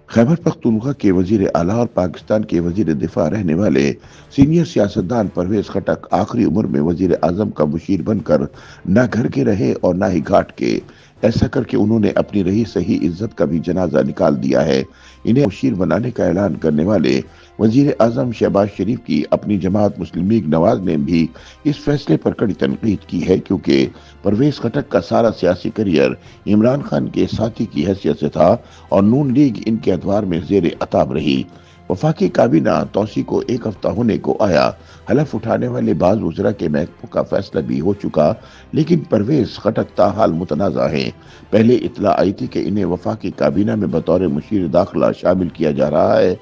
خیبر پختونخوا کے وزیر اعلیٰ اور پاکستان کے وزیر دفاع رہنے والے سینئر سیاستدان پرویز خٹک آخری عمر میں وزیر اعظم کا مشیر بن کر نہ گھر کے رہے اور نہ ہی گھاٹ کے۔ ایسا کر کے انہوں نے اپنی رہی صحیح عزت کا بھی جنازہ نکال دیا ہے۔ انہیں مشیر بنانے کا اعلان کرنے والے وزیر اعظم شہباز شریف کی اپنی جماعت مسلم لیگ نواز نے بھی اس فیصلے پر کڑی تنقید کی ہے، کیونکہ پرویز خٹک کا سارا سیاسی کریئر عمران خان کے ساتھی کی حیثیت سے تھا اور نون لیگ ان کے ادوار میں زیر عتاب رہی۔ وفاقی کابینہ توسیع کو ایک ہفتہ ہونے کو آیا، حلف اٹھانے والے بعض وزراء کے محکموں کا فیصلہ بھی ہو چکا، لیکن پرویز خٹک تاحال متنازع ہیں۔ پہلے اطلاع آئی تھی کہ انہیں وفاقی کابینہ میں بطور مشیر داخلہ شامل کیا جا رہا ہے،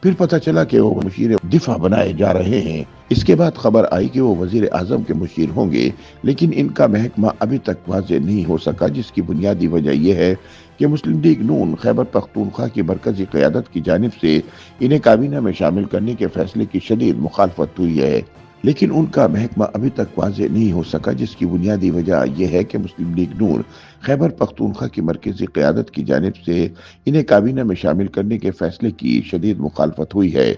پھر پتہ چلا کہ وہ مشیر دفاع بنائے جا رہے ہیں۔ اس کے بعد خبر آئی کہ وہ وزیر اعظم کے مشیر ہوں گے، لیکن ان کا محکمہ ابھی تک واضح نہیں ہو سکا، جس کی بنیادی وجہ یہ ہے کہ مسلم لیگ نون خیبر پختونخوا کی مرکزی قیادت کی جانب سے انہیں کابینہ میں شامل کرنے کے فیصلے کی شدید مخالفت ہوئی ہے، لیکن ان کا محکمہ ابھی تک واضح نہیں ہو سکا، جس کی بنیادی وجہ یہ ہے کہ مسلم لیگ نون خیبر پختونخوا کی مرکزی قیادت کی جانب سے انہیں کابینہ میں شامل کرنے کے فیصلے کی شدید مخالفت ہوئی ہے۔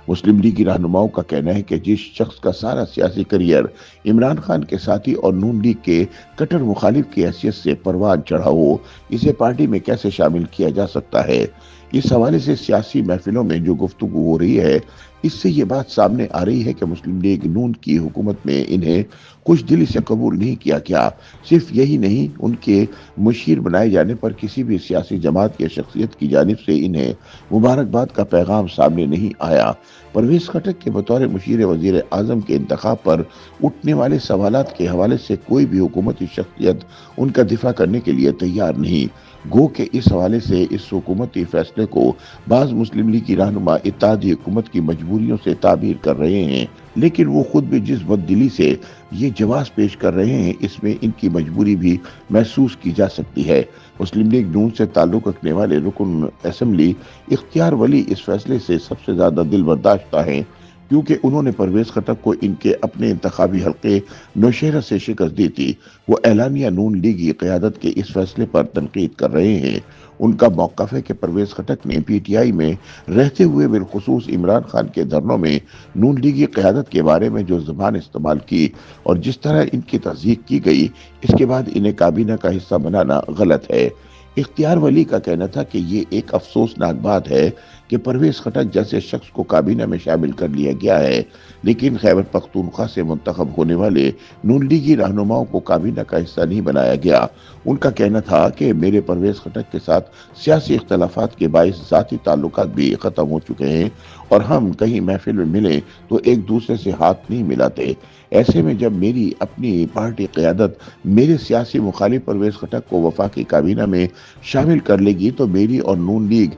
مسلم لیگی رہنماؤں کا کہنا ہے کہ جس شخص کا سارا سیاسی کریئر عمران خان کے ساتھی اور نون لیگ کے کٹر مخالف کی حیثیت سے پروان چڑھا ہو، اسے پارٹی میں کیسے شامل کیا جا سکتا ہے؟ اس حوالے سے سیاسی محفلوں میں جو گفتگو ہو رہی ہے، اس سے یہ بات سامنے آ رہی ہے کہ مسلم لیگ نون کی حکومت میں انہیں کچھ دلی سے قبول نہیں کیا گیا۔ صرف یہی نہیں، ان کے مشیر بنائے جانے پر کسی بھی سیاسی جماعت یا شخصیت کی جانب سے انہیں مبارکباد کا پیغام سامنے نہیں آیا۔ پرویز خٹک کے بطور مشیر وزیر اعظم کے انتخاب پر اٹھنے والے سوالات کے حوالے سے کوئی بھی حکومتی شخصیت ان کا دفاع کرنے کے لیے تیار نہیں۔ گو کہ اس حوالے سے اس حکومتی فیصلے کو بعض مسلم لیگ کی رہنما اتحادی حکومت کی مجبوریوں سے تعبیر کر رہے ہیں، لیکن وہ خود بھی جس بددلی سے یہ جواز پیش کر رہے ہیں، اس میں ان کی مجبوری بھی محسوس کی جا سکتی ہے۔ مسلم لیگ نون سے تعلق رکھنے والے رکن اسمبلی اختیار ولی اس فیصلے سے سب سے زیادہ دل برداشتہ ہیں، کیونکہ انہوں نے پرویز خٹک کو ان کے اپنے انتخابی حلقے نوشہرہ سے شکست دی تھی۔ وہ اعلانیہ نون لیگی قیادت کے اس فیصلے پر تنقید کر رہے ہیں۔ ان کا موقف ہے کہ پرویز خٹک نے پی ٹی آئی میں رہتے ہوئے بالخصوص عمران خان کے دھرنوں میں نون لیگی قیادت کے بارے میں جو زبان استعمال کی اور جس طرح ان کی تصدیق کی گئی، اس کے بعد انہیں کابینہ کا حصہ بنانا غلط ہے۔ اختیار ولی کا کہنا تھا کہ یہ ایک افسوسناک بات ہے کہ پرویز خٹک جیسے شخص کو کابینہ میں شامل کر لیا گیا ہے، لیکن خیبر پختونخوا سے منتخب ہونے والے نون لیگی رہنماؤں کو کابینہ کا حصہ نہیں بنایا گیا۔ ان کا کہنا تھا کہ میرے پرویز خٹک کے ساتھ سیاسی اختلافات کے باعث ذاتی تعلقات بھی ختم ہو چکے ہیں اور ہم کہیں محفل میں ملیں تو ایک دوسرے سے ہاتھ نہیں ملاتے۔ ایسے میں جب میری اپنی پارٹی قیادت میرے سیاسی مخالف پرویز خٹک کو وفاقی کابینہ میں شامل کر لے گی تو میری اور نون لیگ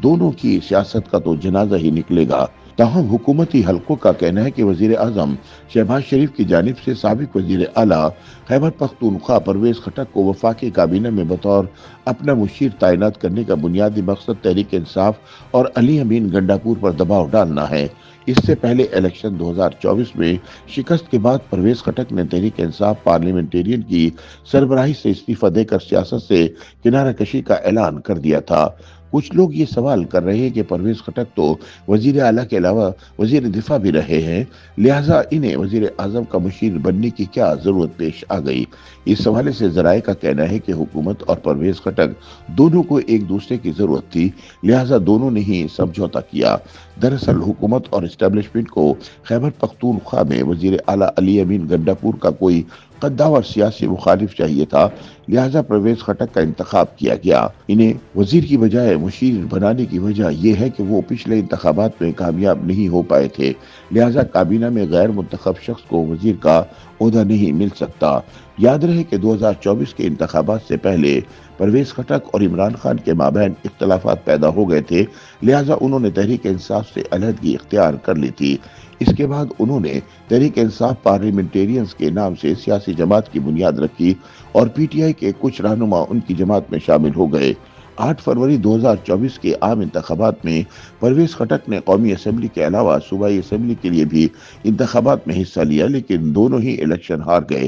دونوں کی سیاست کا تو جنازہ ہی نکلے گا۔ تاہم حکومتی حلقوں کا کہنا ہے کہ وزیر اعظم شہباز شریف کی جانب سے سابق وزیر اعلیٰ خیبر پختونخوا پرویز خٹک کو وفاقی کابینہ میں بطور اپنا مشیر تعینات کرنے کا بنیادی مقصد تحریک انصاف اور علی امین گنڈاپور پر دباؤ ڈالنا ہے۔ اس سے پہلے الیکشن 2024 میں شکست کے بعد پرویز خٹک نے تحریک انصاف پارلیمنٹیرین کی سربراہی سے استعفیٰ دے کر سیاست سے کنارہ کشی کا اعلان کر دیا تھا۔ کچھ لوگ یہ سوال کر رہے ہیں کہ پرویز خٹک تو وزیر اعلیٰ کے علاوہ وزیر دفاع بھی رہے ہیں، لہٰذا انہیں وزیر اعظم کا مشیر بننے کی کیا ضرورت پیش آ گئی؟ اس حوالے سے ذرائع کا کہنا ہے کہ حکومت اور پرویز خٹک دونوں کو ایک دوسرے کی ضرورت تھی، لہٰذا دونوں نے ہی سمجھوتا کیا۔ دراصل حکومت اور اسٹیبلشمنٹ کو خیبر پختونخوا میں وزیر اعلیٰ علی امین گنڈاپور کا کوئی قداور سیاسی مخالف چاہیے تھا، لہٰذا پرویز خٹک کا انتخاب کیا گیا۔ انہیں وزیر کی بجائے مشیر بنانے کی وجہ یہ ہے کہ وہ پچھلے انتخابات میں کامیاب نہیں ہو پائے تھے، لہٰذا کابینہ میں غیر منتخب شخص کو وزیر کا عہدہ نہیں مل سکتا۔ یاد رہے کہ 2024 کے انتخابات سے پہلے پرویز خٹک اور عمران خان کے مابین اختلافات پیدا ہو گئے تھے، لہٰذا انہوں نے تحریک انصاف سے علیحدگی اختیار کر لی تھی۔ اس کے بعد انہوں نے تحریک انصاف پارلیمنٹیرینز کے نام سے سیاسی جماعت کی بنیاد رکھی اور پی ٹی آئی کے کچھ رہنما ان کی جماعت میں شامل ہو گئے۔ 8 فروری 2024 کے عام انتخابات میں پرویز خٹک نے قومی اسمبلی کے علاوہ صوبائی اسمبلی کے لیے بھی انتخابات میں حصہ لیا، لیکن دونوں ہی الیکشن ہار گئے۔